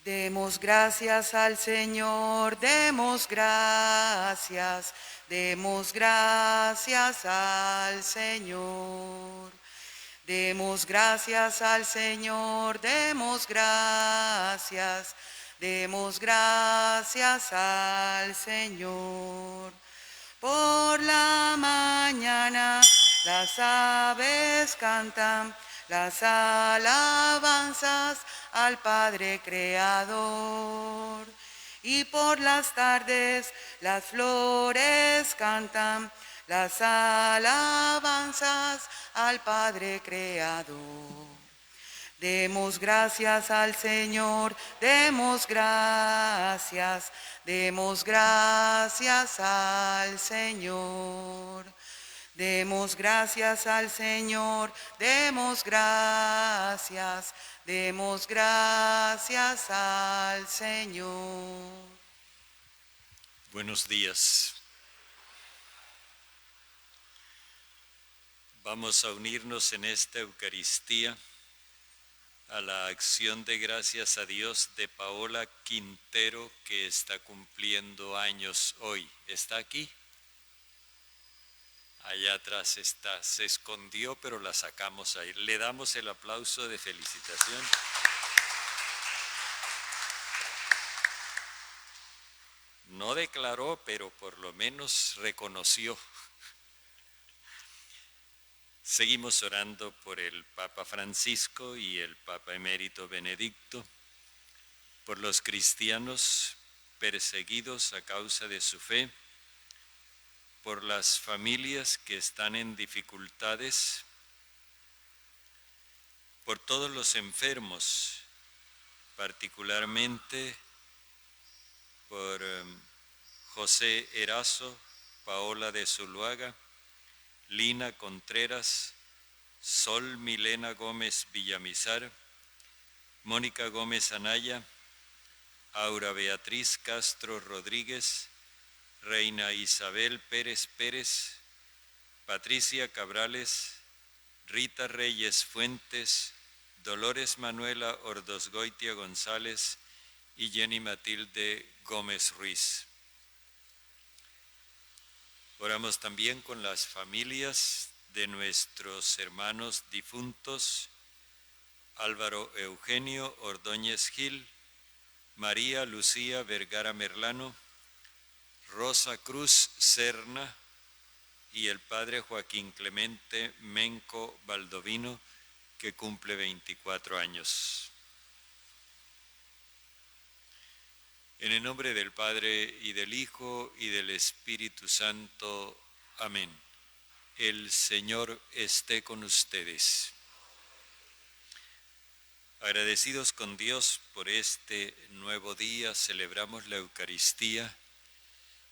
Demos gracias al Señor, demos gracias al Señor. Demos gracias al Señor, demos gracias al Señor. Por la mañana las aves cantan las alabanzas al Padre Creador. Y por las tardes las flores cantan las alabanzas al Padre Creador. Demos gracias al Señor, demos gracias al Señor. Demos gracias al Señor, demos gracias al Señor. Buenos días. Vamos a unirnos en esta Eucaristía a la acción de gracias a Dios de Paola Quintero, que está cumpliendo años hoy. ¿Está aquí? Allá atrás está. Se escondió, pero la sacamos ahí. Le damos el aplauso de felicitación. No declaró, pero por lo menos reconoció. Seguimos orando por el Papa Francisco y el Papa Emérito Benedicto, por los cristianos perseguidos a causa de su fe, por las familias que están en dificultades, por todos los enfermos, particularmente por José Erazo, Paola de Zuluaga, Lina Contreras, Sol Milena Gómez Villamizar, Mónica Gómez Anaya, Aura Beatriz Castro Rodríguez, Reina Isabel Pérez Pérez, Patricia Cabrales, Rita Reyes Fuentes, Dolores Manuela Ordosgoitia González y Jenny Matilde Gómez Ruiz. Oramos también con las familias de nuestros hermanos difuntos, Álvaro Eugenio Ordóñez Gil, María Lucía Vergara Merlano, Rosa Cruz Serna y el padre Joaquín Clemente Menco Baldovino, que cumple 24 años. En el nombre del Padre, y del Hijo, y del Espíritu Santo. Amén. El Señor esté con ustedes. Agradecidos con Dios por este nuevo día, celebramos la Eucaristía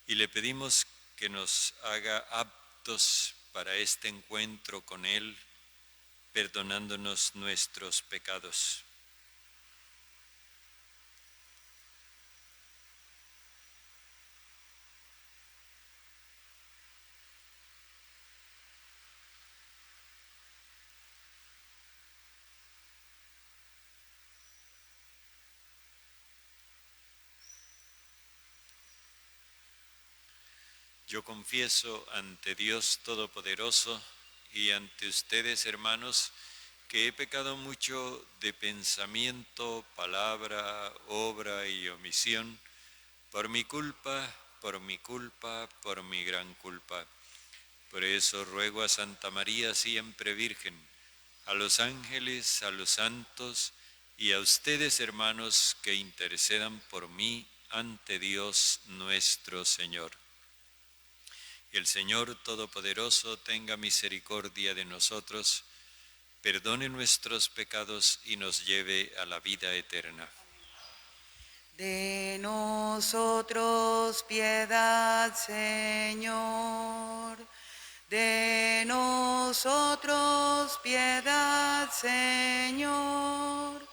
y le pedimos que nos haga aptos para este encuentro con Él, perdonándonos nuestros pecados. Yo confieso ante Dios Todopoderoso y ante ustedes, hermanos, que he pecado mucho de pensamiento, palabra, obra y omisión, por mi culpa, por mi gran culpa. Por eso ruego a Santa María, siempre Virgen, a los ángeles, a los santos y a ustedes, hermanos, que intercedan por mí ante Dios nuestro Señor. El Señor Todopoderoso tenga misericordia de nosotros, perdone nuestros pecados y nos lleve a la vida eterna. De nosotros piedad, Señor. De nosotros piedad, Señor.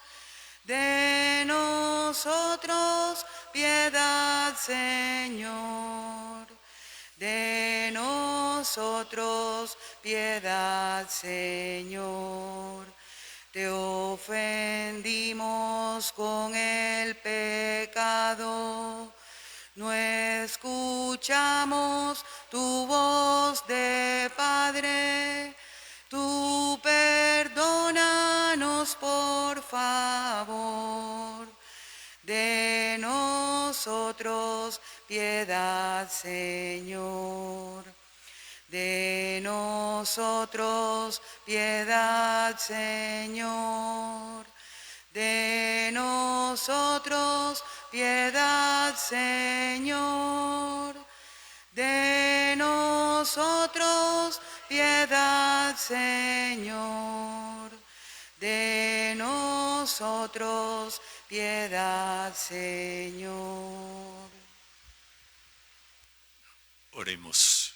De nosotros piedad, Señor. De nosotros piedad, Señor. Te ofendimos, Líbranos con el pecado. No escuchamos tu voz de Padre. Tú perdónanos, por favor. De nosotros piedad, Señor. De nosotros piedad, Señor. De nosotros piedad, Señor. De nosotros piedad, Señor. De nosotros piedad, Señor. Oremos.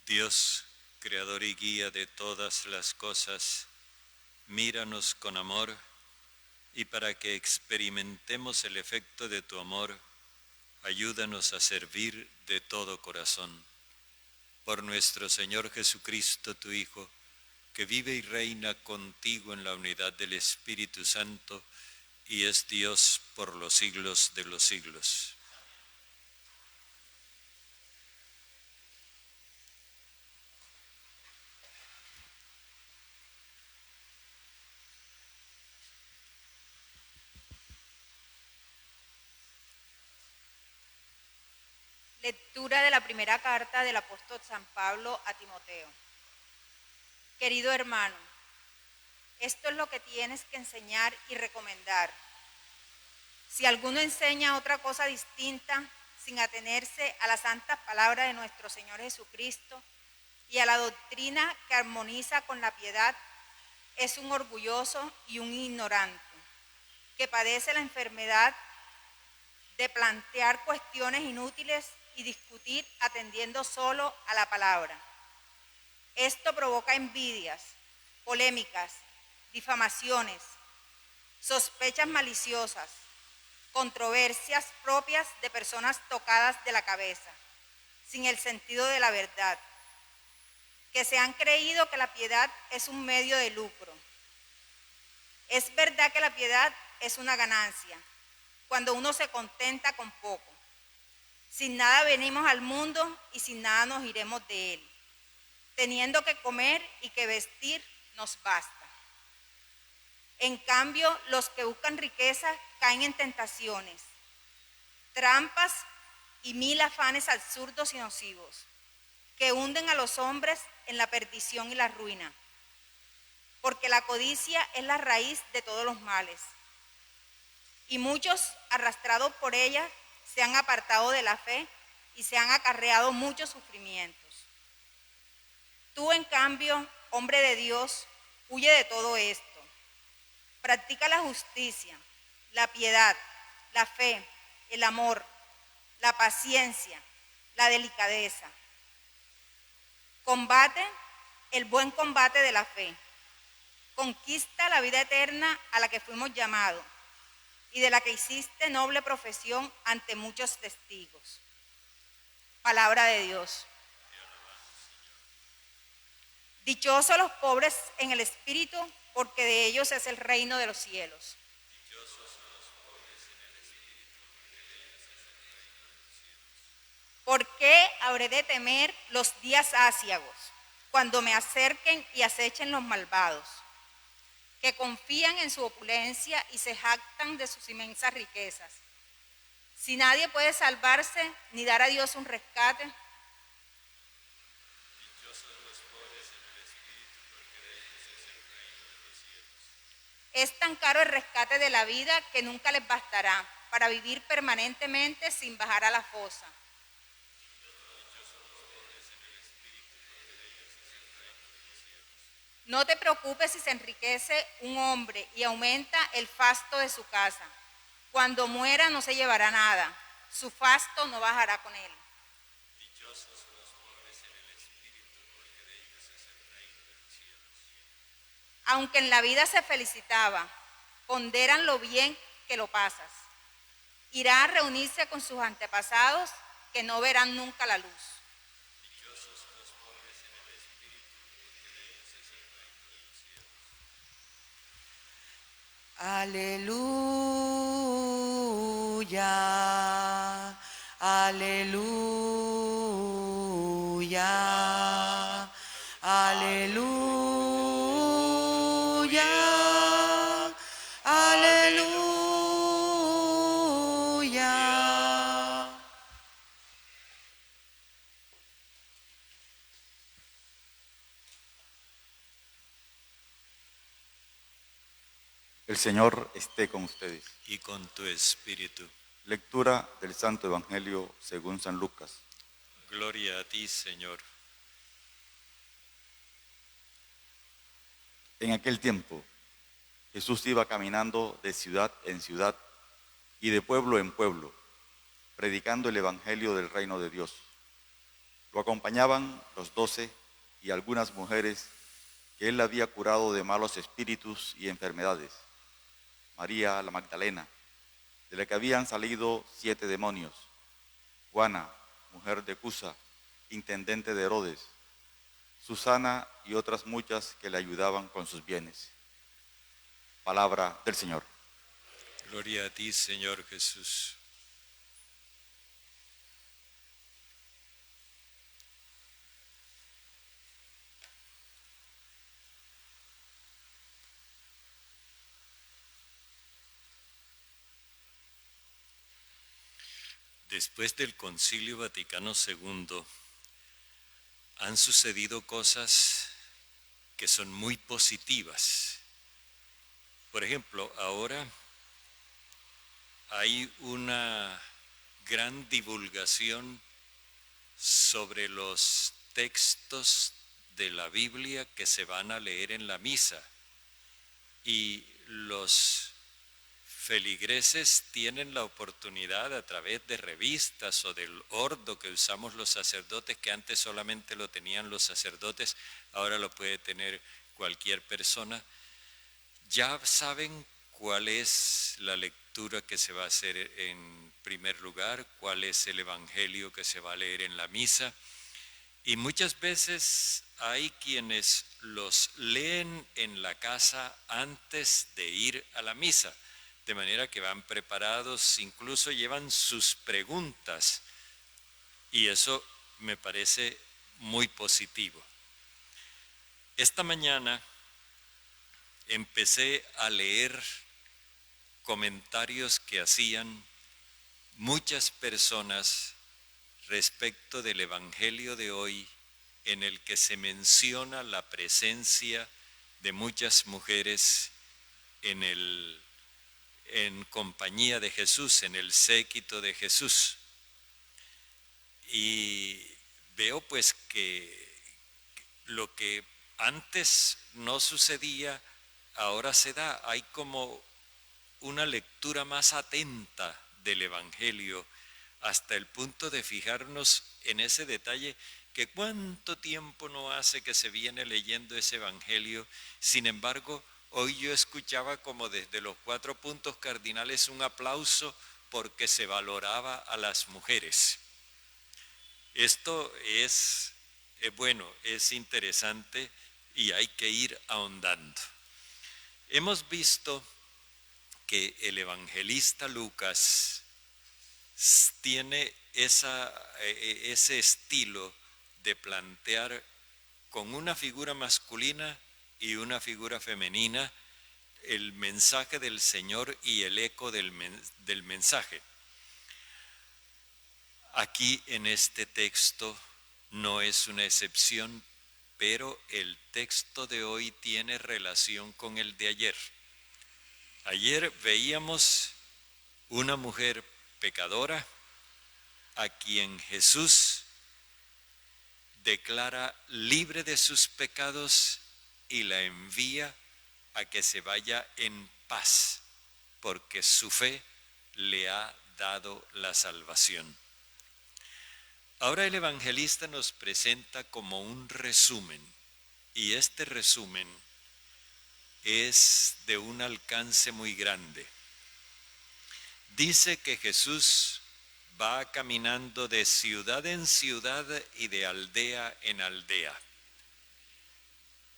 Dios, creador y guía de todas las cosas, míranos con amor y para que experimentemos el efecto de tu amor, ayúdanos a servir de todo corazón. Por nuestro Señor Jesucristo, tu Hijo, que vive y reina contigo en la unidad del Espíritu Santo y es Dios por los siglos de los siglos. Lectura de la primera carta del apóstol San Pablo a Timoteo. Querido hermano, esto es lo que tienes que enseñar y recomendar. Si alguno enseña otra cosa distinta, sin atenerse a las santas palabras de nuestro Señor Jesucristo y a la doctrina que armoniza con la piedad, es un orgulloso y un ignorante, que padece la enfermedad de plantear cuestiones inútiles y discutir atendiendo solo a la palabra. Esto provoca envidias, polémicas, difamaciones, sospechas maliciosas, controversias propias de personas tocadas de la cabeza, sin el sentido de la verdad, que se han creído que la piedad es un medio de lucro. Es verdad que la piedad es una ganancia, cuando uno se contenta con poco. Sin nada venimos al mundo y sin nada nos iremos de él. Teniendo que comer y que vestir, nos basta. En cambio, los que buscan riqueza caen en tentaciones, trampas y mil afanes absurdos y nocivos, que hunden a los hombres en la perdición y la ruina. Porque la codicia es la raíz de todos los males. Y muchos, arrastrados por ella, se han apartado de la fe y se han acarreado muchos sufrimientos. Tú, en cambio, hombre de Dios, huye de todo esto. Practica la justicia, la piedad, la fe, el amor, la paciencia, la delicadeza. Combate el buen combate de la fe. Conquista la vida eterna a la que fuimos llamados y de la que hiciste noble profesión ante muchos testigos. Palabra de Dios. Dichosos los pobres en el espíritu, porque de ellos es el reino de los cielos. ¿Por qué habré de temer los días aciagos, cuando me acerquen y acechen los malvados, que confían en su opulencia y se jactan de sus inmensas riquezas? Si nadie puede salvarse ni dar a Dios un rescate. Es tan caro el rescate de la vida que nunca les bastará para vivir permanentemente sin bajar a la fosa. No te preocupes si se enriquece un hombre y aumenta el fasto de su casa. Cuando muera no se llevará nada, su fasto no bajará con él. Dichosos los pobres en el espíritu, porque de ellos es el reino de los cielos. Aunque en la vida se felicitaba, ponderan lo bien que lo pasas. Irá a reunirse con sus antepasados que no verán nunca la luz. Dichosos los pobres en el espíritu, porque de ellos es el reino de los cielos. Aleluya, aleluya, aleluya, aleluya. El Señor esté con ustedes. Y con tu espíritu. Lectura del Santo Evangelio según San Lucas. Gloria a ti, Señor. En aquel tiempo, Jesús iba caminando de ciudad en ciudad y de pueblo en pueblo, predicando el Evangelio del reino de Dios. Lo acompañaban los 12 y algunas mujeres que él había curado de malos espíritus y enfermedades. María la Magdalena, de la que habían salido 7 demonios. Juana, mujer de Cusa, intendente de Herodes. Susana y otras muchas que le ayudaban con sus bienes. Palabra del Señor. Gloria a ti, Señor Jesús. Después del Concilio Vaticano II, han sucedido cosas que son muy positivas. Por ejemplo, ahora hay una gran divulgación sobre los textos de la Biblia que se van a leer en la misa, y los feligreses tienen la oportunidad a través de revistas o del ordo que usamos los sacerdotes, que antes solamente lo tenían los sacerdotes, ahora lo puede tener cualquier persona. Ya saben cuál es la lectura que se va a hacer en primer lugar, cuál es el evangelio que se va a leer en la misa, y muchas veces hay quienes los leen en la casa antes de ir a la misa, de manera que van preparados, incluso llevan sus preguntas, y eso me parece muy positivo. Esta mañana empecé a leer comentarios que hacían muchas personas respecto del Evangelio de hoy, en el que se menciona la presencia de muchas mujeres en compañía de Jesús, en el séquito de Jesús. Y veo pues que lo que antes no sucedía, ahora se da. Hay como una lectura más atenta del Evangelio, hasta el punto de fijarnos en ese detalle, que cuánto tiempo no hace que se viene leyendo ese Evangelio. Sin embargo, hoy yo escuchaba como desde los 4 puntos cardinales un aplauso porque se valoraba a las mujeres. Esto es bueno, es interesante y hay que ir ahondando. Hemos visto que el evangelista Lucas tiene ese estilo de plantear con una figura masculina y una figura femenina el mensaje del Señor y el eco del mensaje. Aquí en este texto no es una excepción, pero el texto de hoy tiene relación con el de ayer. Ayer veíamos una mujer pecadora a quien Jesús declara libre de sus pecados y la envía a que se vaya en paz, porque su fe le ha dado la salvación. Ahora el evangelista nos presenta como un resumen, y este resumen es de un alcance muy grande. Dice que Jesús va caminando de ciudad en ciudad y de aldea en aldea.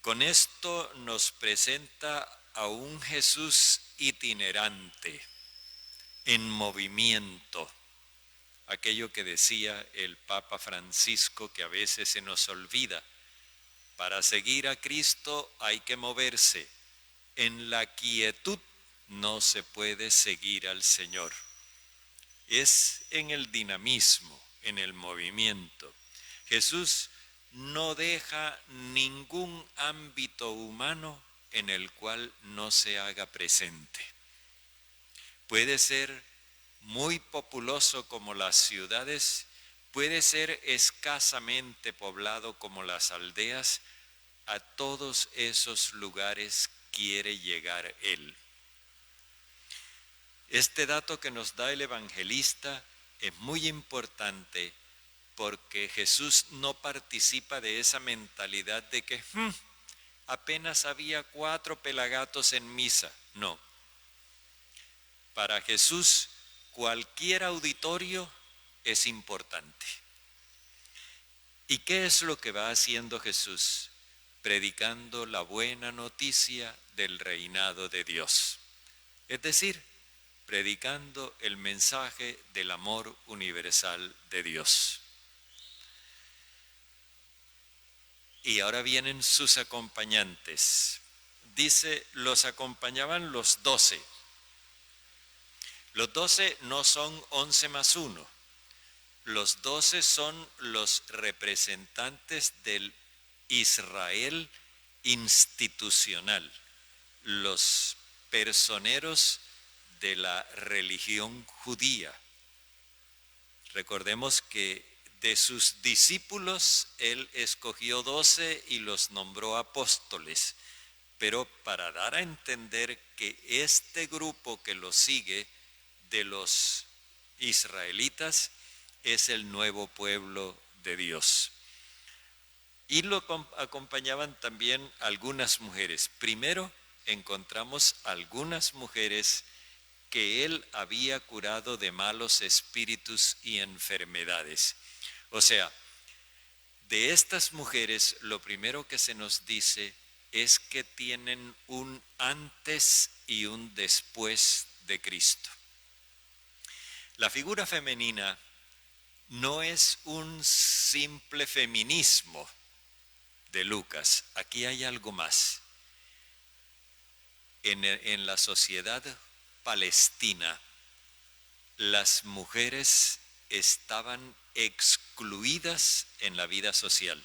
Con esto nos presenta a un Jesús itinerante, en movimiento. Aquello que decía el Papa Francisco, que a veces se nos olvida: para seguir a Cristo hay que moverse. En la quietud no se puede seguir al Señor. Es en el dinamismo, en el movimiento. Jesús no deja ningún ámbito humano en el cual no se haga presente. Puede ser muy populoso como las ciudades, puede ser escasamente poblado como las aldeas. A todos esos lugares quiere llegar Él. Este dato que nos da el evangelista es muy importante, porque Jesús no participa de esa mentalidad de que apenas había 4 pelagatos en misa. No. Para Jesús cualquier auditorio es importante. ¿Y qué es lo que va haciendo Jesús? Predicando la buena noticia del reinado de Dios. Es decir, predicando el mensaje del amor universal de Dios. Y ahora vienen sus acompañantes. Dice, los acompañaban los 12. Los 12 no son 11 más 1. Los 12 son los representantes del Israel institucional, los personeros de la religión judía. Recordemos que de sus discípulos Él escogió 12 y los nombró apóstoles, pero para dar a entender que este grupo que lo sigue de los israelitas es el nuevo pueblo de Dios. Y lo acompañaban también algunas mujeres. Primero encontramos algunas mujeres que Él había curado de malos espíritus y enfermedades. O sea, de estas mujeres lo primero que se nos dice es que tienen un antes y un después de Cristo. La figura femenina no es un simple feminismo de Lucas. Aquí hay algo más. En la sociedad palestina, las mujeres estaban excluidas en la vida social.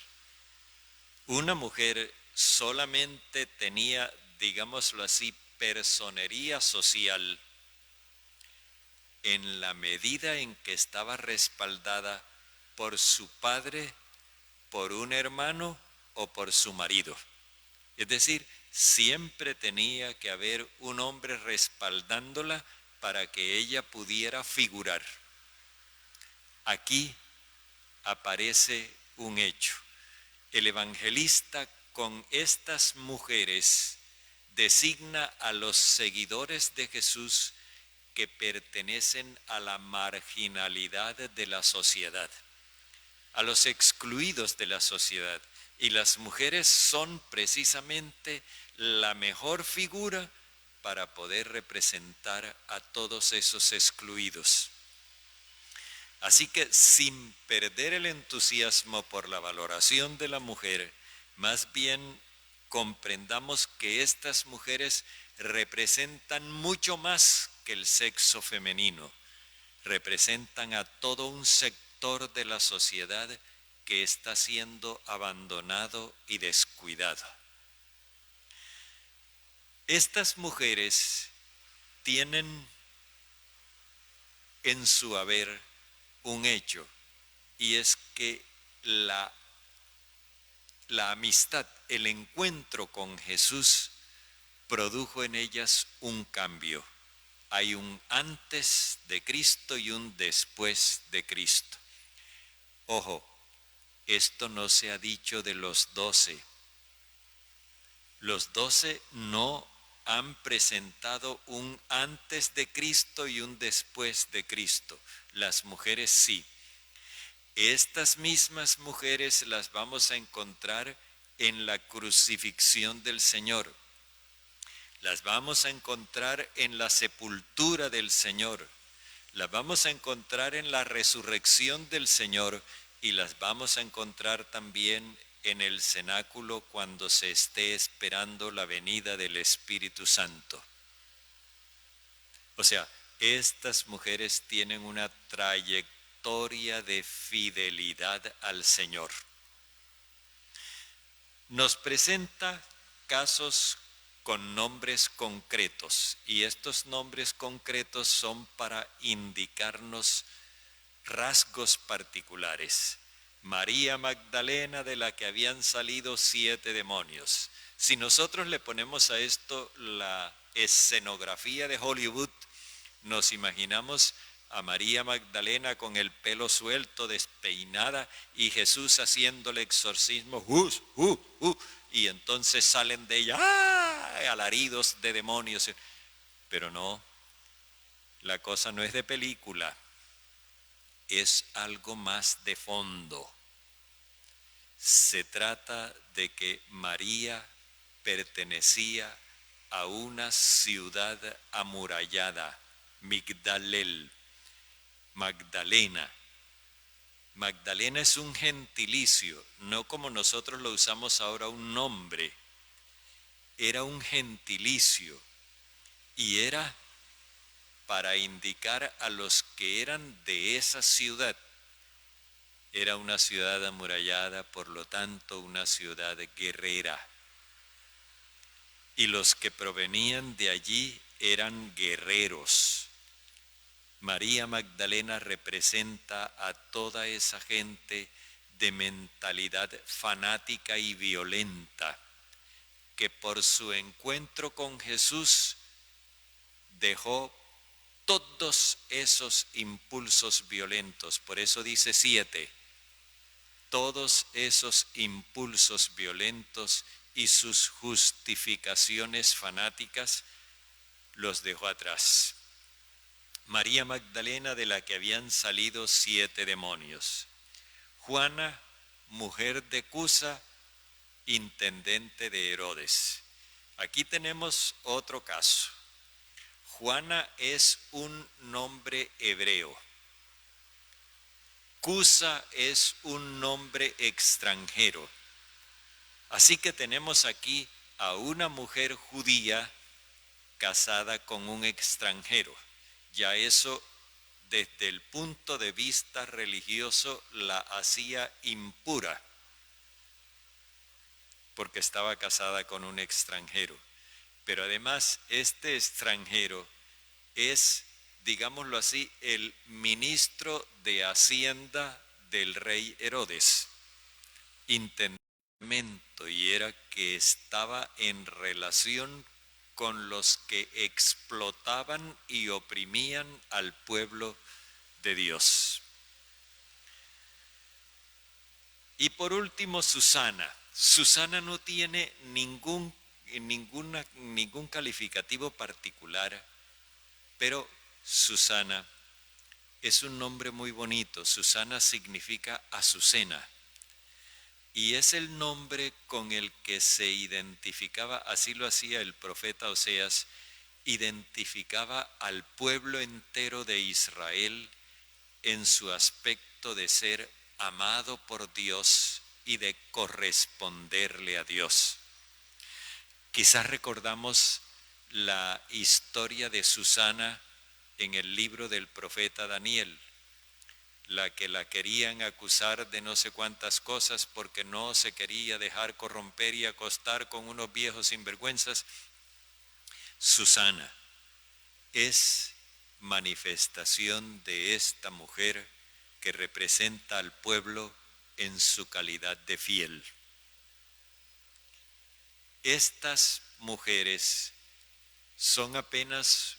Una mujer solamente tenía, digámoslo así, personería social en la medida en que estaba respaldada por su padre, por un hermano o por su marido. Es decir, siempre tenía que haber un hombre respaldándola para que ella pudiera figurar. Aquí aparece un hecho. El evangelista con estas mujeres designa a los seguidores de Jesús que pertenecen a la marginalidad de la sociedad, a los excluidos de la sociedad. Y las mujeres son precisamente la mejor figura para poder representar a todos esos excluidos. Así que sin perder el entusiasmo por la valoración de la mujer, más bien comprendamos que estas mujeres representan mucho más que el sexo femenino, representan a todo un sector de la sociedad que está siendo abandonado y descuidado. Estas mujeres tienen en su haber un hecho, y es que la amistad, el encuentro con Jesús produjo en ellas un cambio. Hay un antes de Cristo y un después de Cristo. Ojo, esto no se ha dicho de los 12. Los 12 no han presentado un antes de Cristo y un después de Cristo. Las mujeres sí. Estas mismas mujeres las vamos a encontrar en la crucifixión del Señor. Las vamos a encontrar en la sepultura del Señor. Las vamos a encontrar en la resurrección del Señor y las vamos a encontrar también en el cenáculo cuando se esté esperando la venida del Espíritu Santo. O sea, estas mujeres tienen una trayectoria de fidelidad al Señor. Nos presenta casos con nombres concretos, y estos nombres concretos son para indicarnos rasgos particulares. María Magdalena, de la que habían salido 7 demonios. Si nosotros le ponemos a esto la escenografía de Hollywood, nos imaginamos a María Magdalena con el pelo suelto, despeinada, y Jesús haciéndole exorcismo, y entonces salen de ella alaridos de demonios. Pero no, la cosa no es de película, es algo más de fondo. Se trata de que María pertenecía a una ciudad amurallada, Migdalel, Magdalena. Magdalena es un gentilicio, no como nosotros lo usamos ahora un nombre. Era un gentilicio y era para indicar a los que eran de esa ciudad. Era una ciudad amurallada, por lo tanto una ciudad guerrera. Y los que provenían de allí eran guerreros. María Magdalena representa a toda esa gente de mentalidad fanática y violenta, que por su encuentro con Jesús dejó todos esos impulsos violentos. Por eso dice 7, todos esos impulsos violentos y sus justificaciones fanáticas los dejó atrás. María Magdalena, de la que habían salido 7 demonios. Juana, mujer de Cusa, intendente de Herodes. Aquí tenemos otro caso. Juana es un nombre hebreo. Cusa es un nombre extranjero. Así que tenemos aquí a una mujer judía casada con un extranjero. Ya eso, desde el punto de vista religioso, la hacía impura, porque estaba casada con un extranjero. Pero además, este extranjero es, digámoslo así, el ministro de Hacienda del rey Herodes, intendente, y era que estaba en relación con los que explotaban y oprimían al pueblo de Dios. Y por último, Susana. Susana no tiene ningún calificativo particular, pero Susana es un nombre muy bonito. Susana significa azucena. Y es el nombre con el que se identificaba, así lo hacía el profeta Oseas, identificaba al pueblo entero de Israel en su aspecto de ser amado por Dios y de corresponderle a Dios. Quizás recordamos la historia de Susana en el libro del profeta Daniel, la que la querían acusar de no sé cuántas cosas porque no se quería dejar corromper y acostar con unos viejos sinvergüenzas. Susana. es manifestación de esta mujer que representa al pueblo en su calidad de fiel. Estas mujeres son apenas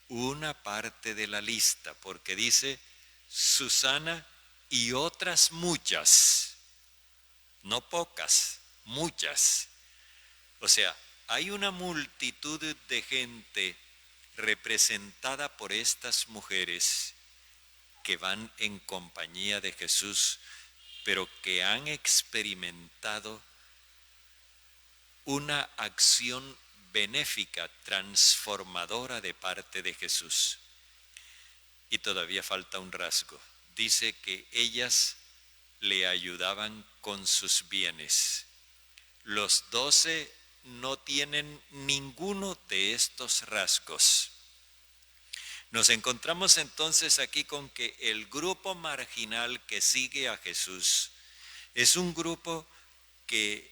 una parte de la lista, porque dice Susana y otras muchas, no pocas, muchas. O sea, hay una multitud de gente representada por estas mujeres que van en compañía de Jesús, pero que han experimentado una acción benéfica, transformadora de parte de Jesús. Y todavía falta un rasgo. Dice que ellas le ayudaban con sus bienes. Los 12 no tienen ninguno de estos rasgos. Nos encontramos entonces aquí con que el grupo marginal que sigue a Jesús es un grupo que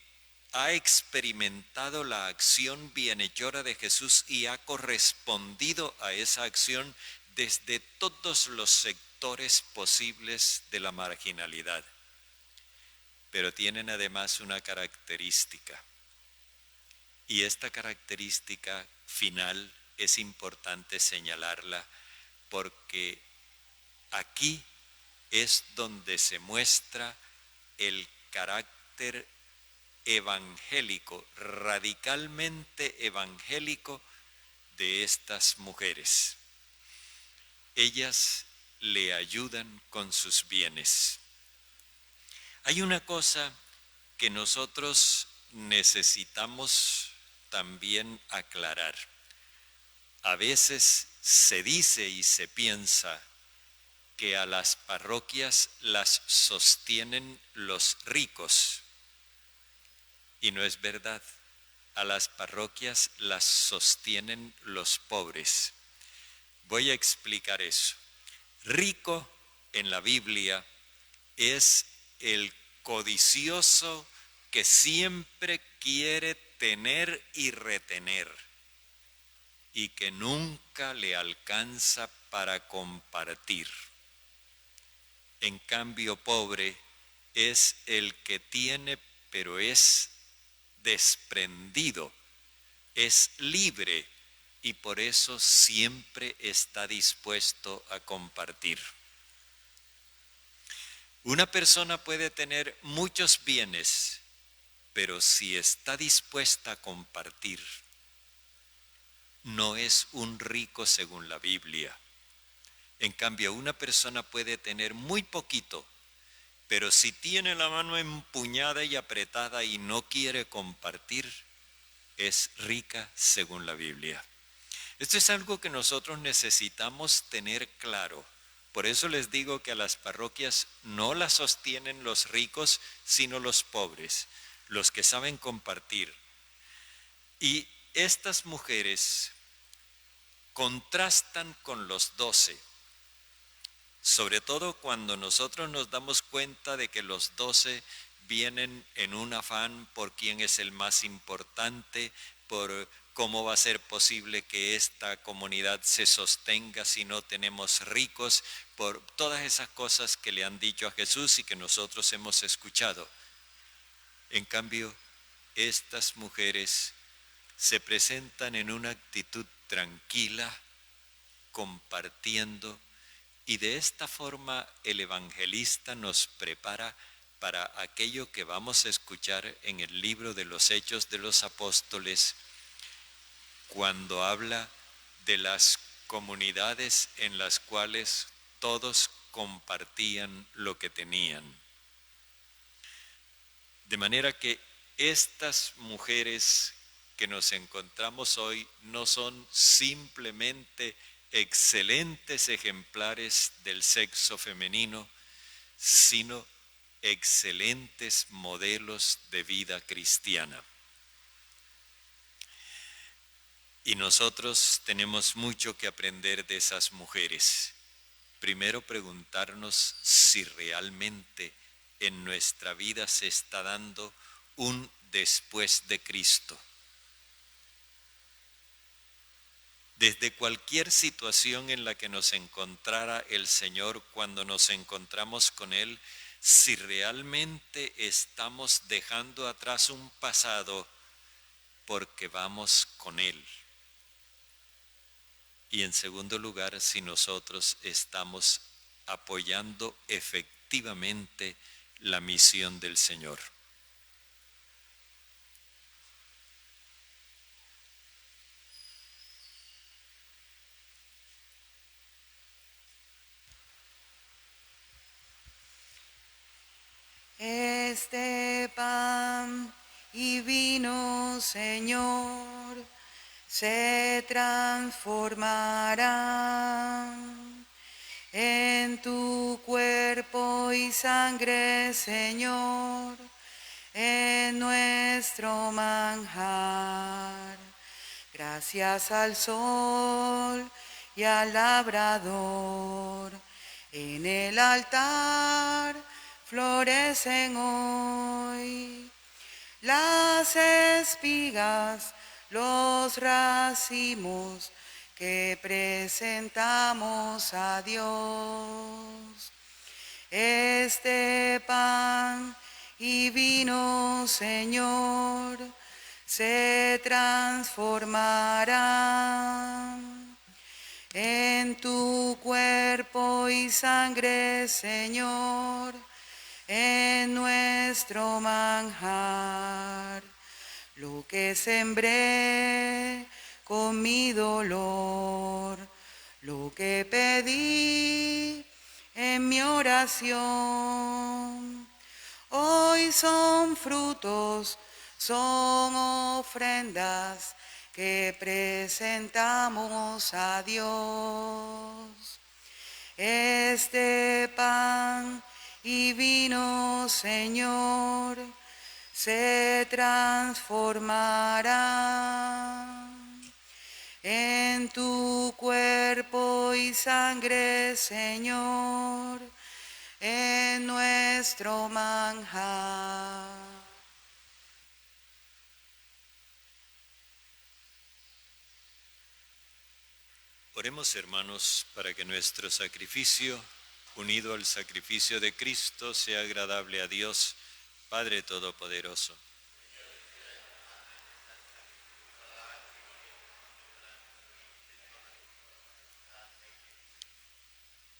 ha experimentado la acción bienhechora de Jesús y ha correspondido a esa acción desde todos los sectores posibles de la marginalidad. Pero tienen además una característica, y esta característica final es importante señalarla porque aquí es donde se muestra el carácter evangélico, radicalmente evangélico de estas mujeres. Ellas le ayudan con sus bienes. Hay una cosa que nosotros necesitamos también aclarar. A veces se dice y se piensa que a las parroquias las sostienen los ricos. Y no es verdad. A las parroquias las sostienen los pobres. Voy a explicar eso. Rico en la Biblia es el codicioso que siempre quiere tener y retener y que nunca le alcanza para compartir. En cambio, pobre es el que tiene, pero es desprendido, es libre y por eso siempre está dispuesto a compartir. Una persona puede tener muchos bienes, pero si está dispuesta a compartir, no es un rico según la Biblia. En cambio, una persona puede tener muy poquito, pero si tiene la mano empuñada y apretada y no quiere compartir, es rica según la Biblia. Esto es algo que nosotros necesitamos tener claro. Por eso les digo que a las parroquias no las sostienen los ricos, sino los pobres, los que saben compartir. Y estas mujeres contrastan con los 12, sobre todo cuando nosotros nos damos cuenta de que los 12 vienen en un afán por quién es el más importante, por cómo va a ser posible que esta comunidad se sostenga si no tenemos ricos, por todas esas cosas que le han dicho a Jesús y que nosotros hemos escuchado. En cambio, estas mujeres se presentan en una actitud tranquila, compartiendo, y de esta forma el evangelista nos prepara para aquello que vamos a escuchar en el libro de los Hechos de los Apóstoles, cuando habla de las comunidades en las cuales todos compartían lo que tenían. De manera que estas mujeres que nos encontramos hoy no son simplemente excelentes ejemplares del sexo femenino, sino excelentes modelos de vida cristiana. Y nosotros tenemos mucho que aprender de esas mujeres. Primero preguntarnos si realmente en nuestra vida se está dando un después de Cristo. Desde cualquier situación en la que nos encontrara el Señor cuando nos encontramos con Él, si realmente estamos dejando atrás un pasado porque vamos con Él. Y en segundo lugar, si nosotros estamos apoyando efectivamente la misión del Señor. Este pan y vino, Señor, se transformarán en tu cuerpo y sangre, Señor, en nuestro manjar. Gracias al sol y al labrador, en el altar florecen hoy las espigas, los racimos que presentamos a Dios. Este pan y vino, Señor, se transformarán en tu cuerpo y sangre, Señor, en nuestro manjar. Lo que sembré con mi dolor, lo que pedí en mi oración, hoy son frutos, son ofrendas que presentamos a Dios. Este pan y vino, Señor, se transformarán en tu cuerpo y sangre, Señor, en nuestro manjar. Oremos, hermanos, para que nuestro sacrificio, unido al sacrificio de Cristo, sea agradable a Dios, Padre Todopoderoso.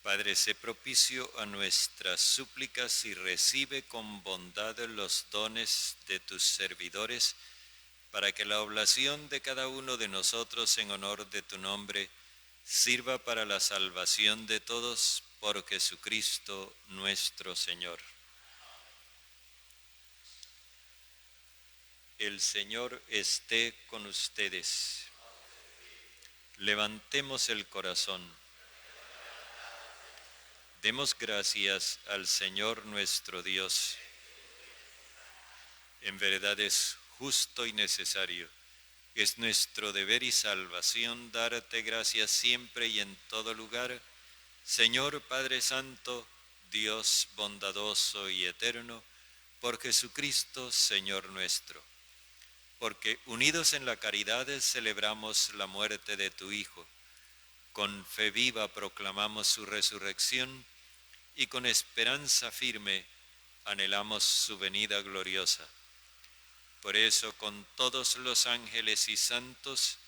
Padre, sé propicio a nuestras súplicas y recibe con bondad los dones de tus servidores, para que la oblación de cada uno de nosotros en honor de tu nombre sirva para la salvación de todos por Jesucristo nuestro Señor. El Señor esté con ustedes. Levantemos el corazón. Demos gracias al Señor nuestro Dios. En verdad es justo y necesario. Es nuestro deber y salvación darte gracias siempre y en todo lugar, Señor Padre Santo, Dios bondadoso y eterno, por Jesucristo, Señor nuestro. Porque unidos en la caridad celebramos la muerte de tu Hijo, con fe viva proclamamos su resurrección y con esperanza firme anhelamos su venida gloriosa. Por eso, con todos los ángeles y santos,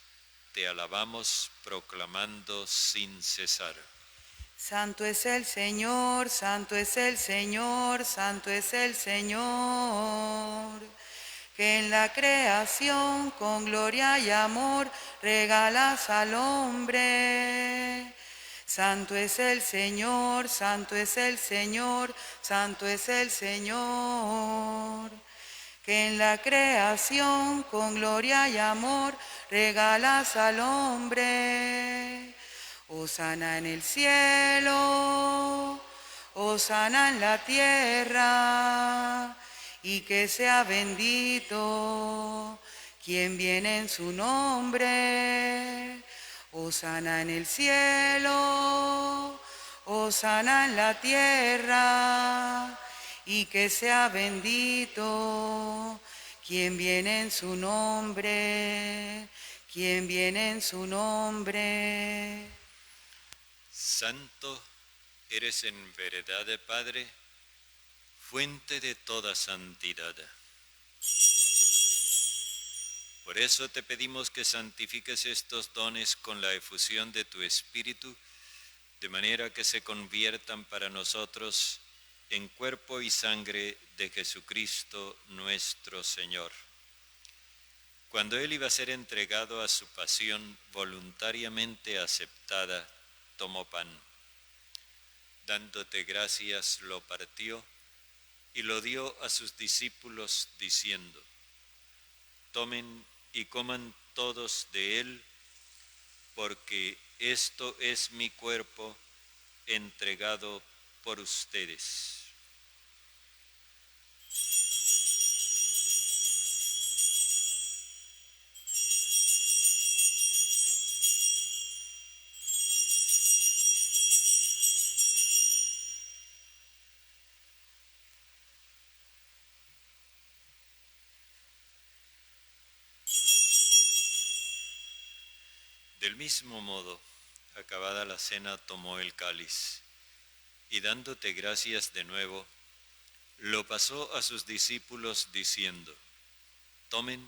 te alabamos proclamando sin cesar. Santo es el Señor, santo es el Señor, santo es el Señor, que en la creación con gloria y amor regalas al hombre. Santo es el Señor, santo es el Señor, santo es el Señor, que en la creación con gloria y amor regalas al hombre. Hosana en el cielo, hosana en la tierra, y que sea bendito quien viene en su nombre. Hosana en el cielo, hosana en la tierra, y que sea bendito quien viene en su nombre, ¿Quién viene en su nombre? Santo eres en verdad, Padre, fuente de toda santidad. Por eso te pedimos que santifiques estos dones con la efusión de tu Espíritu, de manera que se conviertan para nosotros en cuerpo y sangre de Jesucristo nuestro Señor. Cuando Él iba a ser entregado a su pasión voluntariamente aceptada, tomó pan. Dándote gracias, lo partió y lo dio a sus discípulos diciendo: tomen y coman todos de él, porque esto es mi cuerpo entregado por ustedes. Del mismo modo, acabada la cena, tomó el cáliz y dándote gracias de nuevo, lo pasó a sus discípulos diciendo: tomen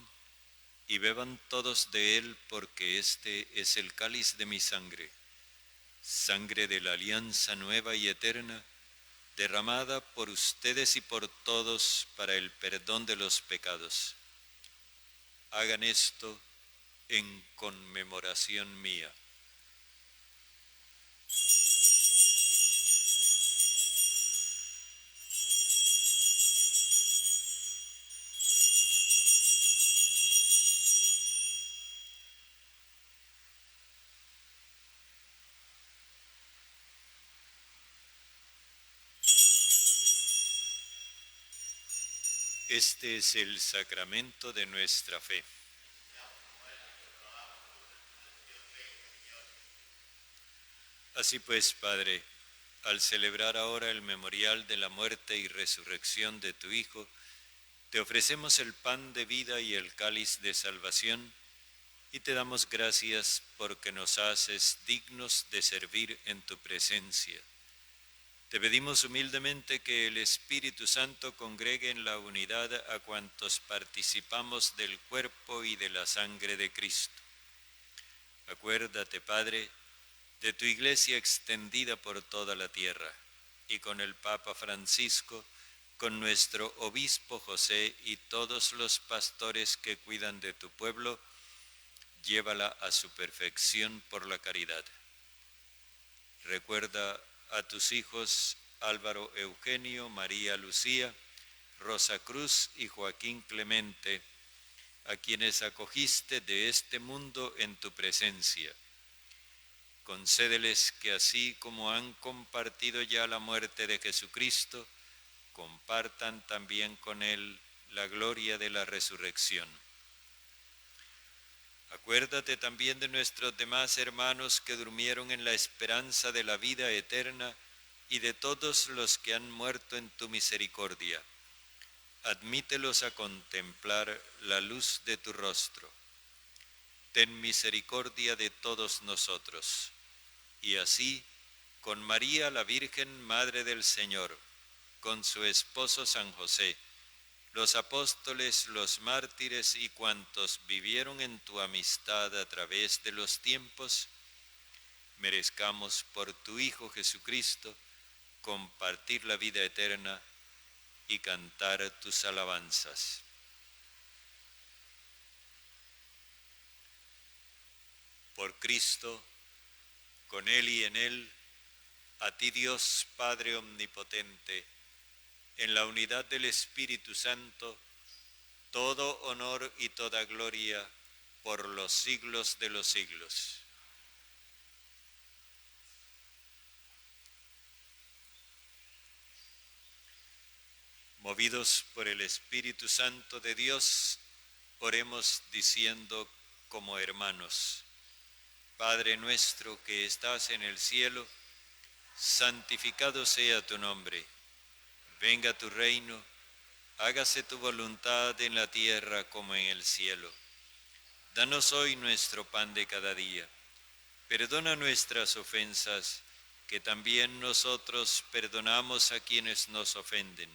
y beban todos de él, porque este es el cáliz de mi sangre, sangre de la alianza nueva y eterna, derramada por ustedes y por todos para el perdón de los pecados. Hagan esto en conmemoración mía. Este es el sacramento de nuestra fe. Así pues, Padre, al celebrar ahora el memorial de la muerte y resurrección de tu Hijo, te ofrecemos el pan de vida y el cáliz de salvación, y te damos gracias porque nos haces dignos de servir en tu presencia. Te pedimos humildemente que el Espíritu Santo congregue en la unidad a cuantos participamos del cuerpo y de la sangre de Cristo. Acuérdate, Padre, de tu Iglesia extendida por toda la tierra, y con el Papa Francisco, con nuestro Obispo José y todos los pastores que cuidan de tu pueblo, llévala a su perfección por la caridad. Recuerda a tus hijos Álvaro Eugenio, María Lucía, Rosa Cruz y Joaquín Clemente, a quienes acogiste de este mundo en tu presencia. Concédeles que así como han compartido ya la muerte de Jesucristo, compartan también con Él la gloria de la resurrección. Acuérdate también de nuestros demás hermanos que durmieron en la esperanza de la vida eterna y de todos los que han muerto en tu misericordia. Admítelos a contemplar la luz de tu rostro. Ten misericordia de todos nosotros. Y así, con María la Virgen, Madre del Señor, con su esposo San José, los apóstoles, los mártires y cuantos vivieron en tu amistad a través de los tiempos, merezcamos por tu Hijo Jesucristo compartir la vida eterna y cantar tus alabanzas. Por Cristo, con Él y en Él, a ti Dios Padre Omnipotente, en la unidad del Espíritu Santo, todo honor y toda gloria por los siglos de los siglos. Movidos por el Espíritu Santo de Dios, oremos diciendo como hermanos: Padre nuestro que estás en el cielo, santificado sea tu nombre. Venga tu reino, hágase tu voluntad en la tierra como en el cielo. Danos hoy nuestro pan de cada día. Perdona nuestras ofensas, que también nosotros perdonamos a quienes nos ofenden.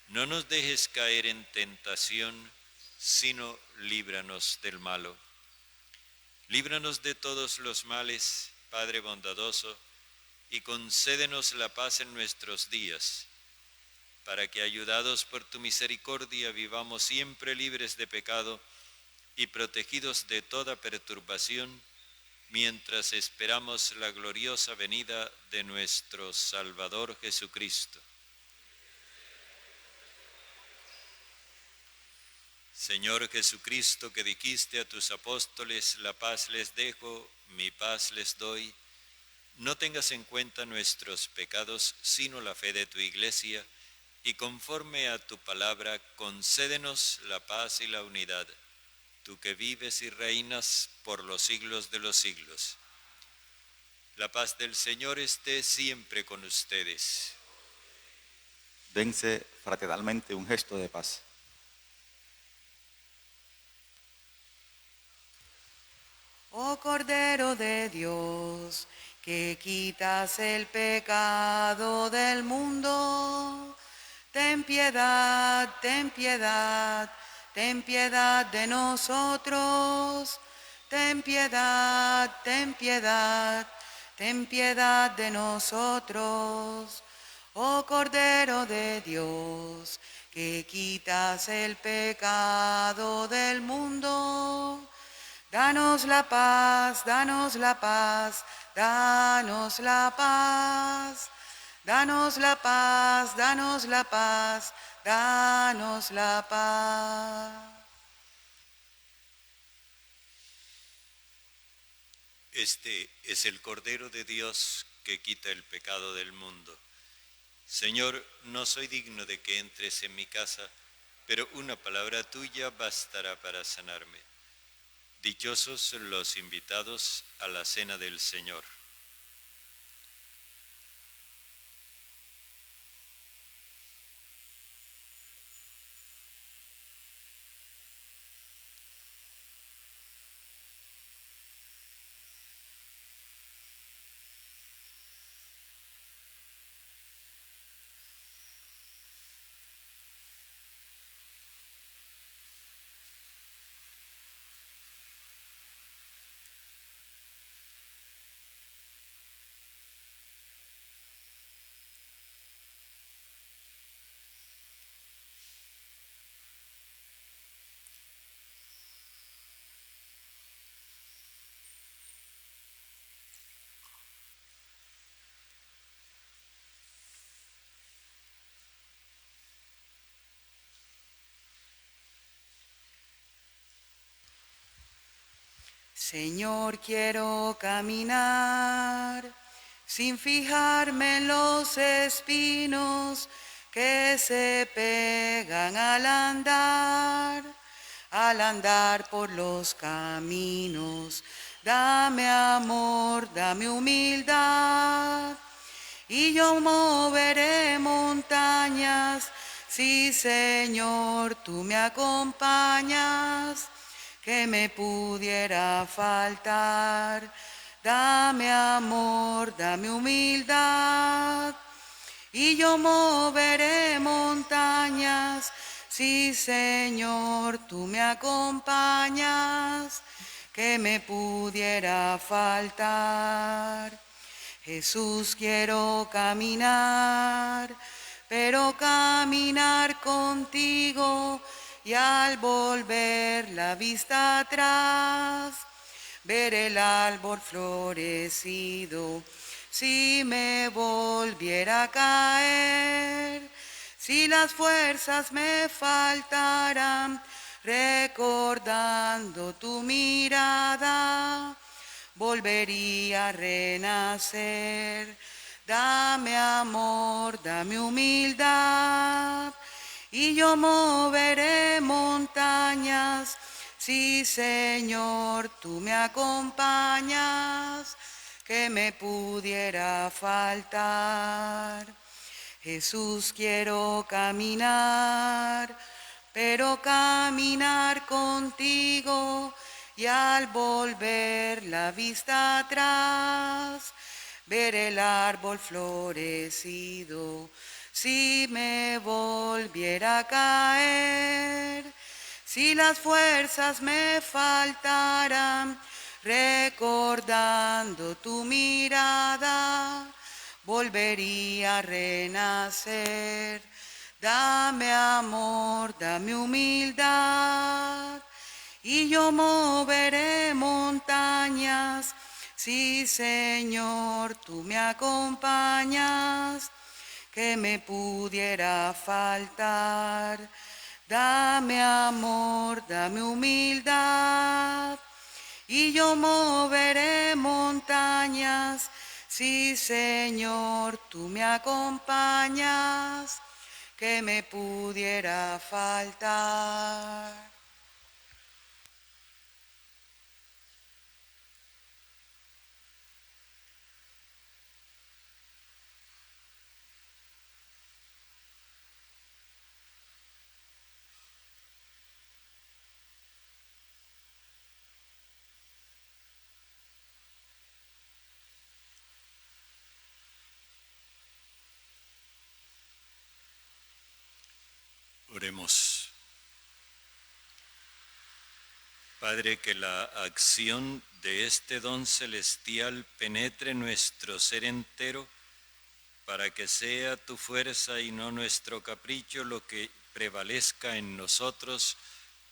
No nos dejes caer en tentación, sino líbranos del malo. Líbranos de todos los males, Padre bondadoso, y concédenos la paz en nuestros días, para que, ayudados por tu misericordia, vivamos siempre libres de pecado y protegidos de toda perturbación, mientras esperamos la gloriosa venida de nuestro Salvador Jesucristo. Señor Jesucristo, que dijiste a tus apóstoles, la paz les dejo, mi paz les doy, no tengas en cuenta nuestros pecados, sino la fe de tu Iglesia, y conforme a tu palabra, concédenos la paz y la unidad, tú que vives y reinas por los siglos de los siglos. La paz del Señor esté siempre con ustedes. Dense fraternalmente un gesto de paz. Oh Cordero de Dios, que quitas el pecado del mundo, ten piedad, ten piedad, ten piedad de nosotros. Ten piedad, ten piedad, ten piedad de nosotros. Oh Cordero de Dios, que quitas el pecado del mundo, danos la paz, danos la paz, danos la paz. Danos la paz, danos la paz, danos la paz. Este es el Cordero de Dios que quita el pecado del mundo. Señor, no soy digno de que entres en mi casa, pero una palabra tuya bastará para sanarme. Dichosos los invitados a la cena del Señor. Señor, quiero caminar sin fijarme en los espinos que se pegan al andar por los caminos. Dame amor, dame humildad, y yo moveré montañas. Sí, Señor, tú me acompañas. Que me pudiera faltar, dame amor, dame humildad, y yo moveré montañas. Sí, Señor, tú me acompañas, que me pudiera faltar. Jesús, quiero caminar, pero caminar contigo, y al volver la vista atrás, ver el árbol florecido. Si me volviera a caer, si las fuerzas me faltaran, recordando tu mirada, volvería a renacer. Dame amor, dame humildad, y yo moveré montañas. Sí, Señor, tú me acompañas, que me pudiera faltar. Jesús, quiero caminar, pero caminar contigo, y al volver la vista atrás, ver el árbol florecido. Si me volviera a caer, si las fuerzas me faltaran, recordando tu mirada, volvería a renacer. Dame amor, dame humildad, y yo moveré montañas. Sí, Señor, tú me acompañas, que me pudiera faltar. Dame amor, dame humildad, y yo moveré montañas. Sí, Señor, tú me acompañas, que me pudiera faltar. Oremos. Padre, que la acción de este don celestial penetre nuestro ser entero, para que sea tu fuerza y no nuestro capricho lo que prevalezca en nosotros,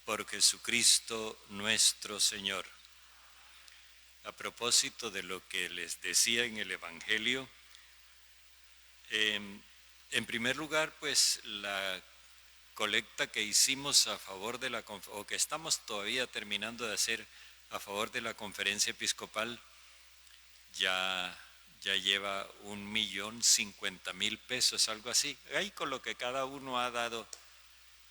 por Jesucristo nuestro Señor. A propósito de lo que les decía en el Evangelio, en primer lugar, pues la colecta que hicimos a favor de la, o que estamos todavía terminando de hacer a favor de la conferencia episcopal, ya lleva 1.050.000 pesos, algo así. Ahí con lo que cada uno ha dado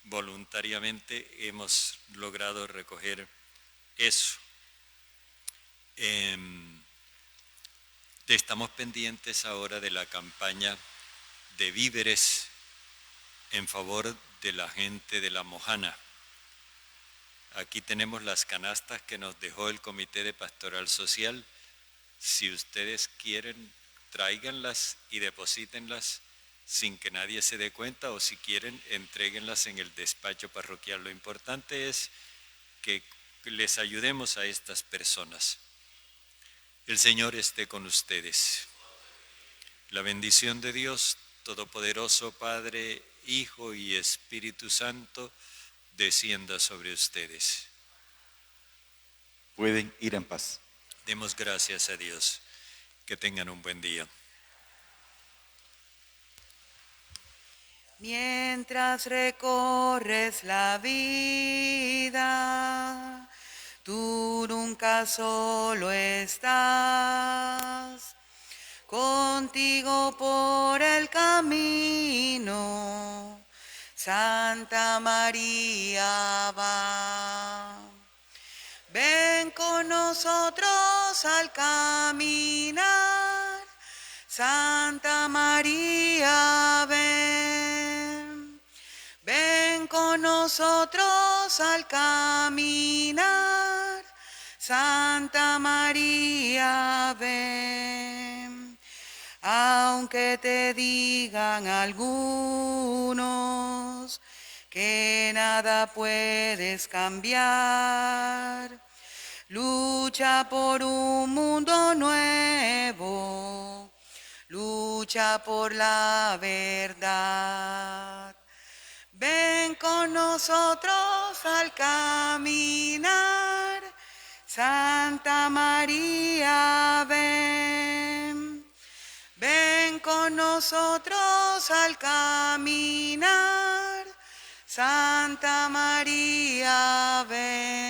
voluntariamente hemos logrado recoger eso. Estamos pendientes ahora de la campaña de víveres en favor de la gente de La Mojana. Aquí tenemos las canastas que nos dejó el Comité de Pastoral Social. Si ustedes quieren, tráiganlas y deposítenlas sin que nadie se dé cuenta, o si quieren, entréguenlas en el despacho parroquial. Lo importante es que les ayudemos a estas personas. El Señor esté con ustedes. La bendición de Dios Todopoderoso, Padre, Hijo y Espíritu Santo, descienda sobre ustedes. Pueden ir en paz. Demos gracias a Dios. Que tengan un buen día. Mientras recorres la vida, tú nunca solo estás. Contigo por el camino, Santa María va. Ven con nosotros al caminar, Santa María, ven. Ven con nosotros al caminar, Santa María, ven. Aunque te digan algunos que nada puedes cambiar, lucha por un mundo nuevo, lucha por la verdad. Ven con nosotros al caminar, Santa María, ven. Ven con nosotros al caminar, Santa María, ven.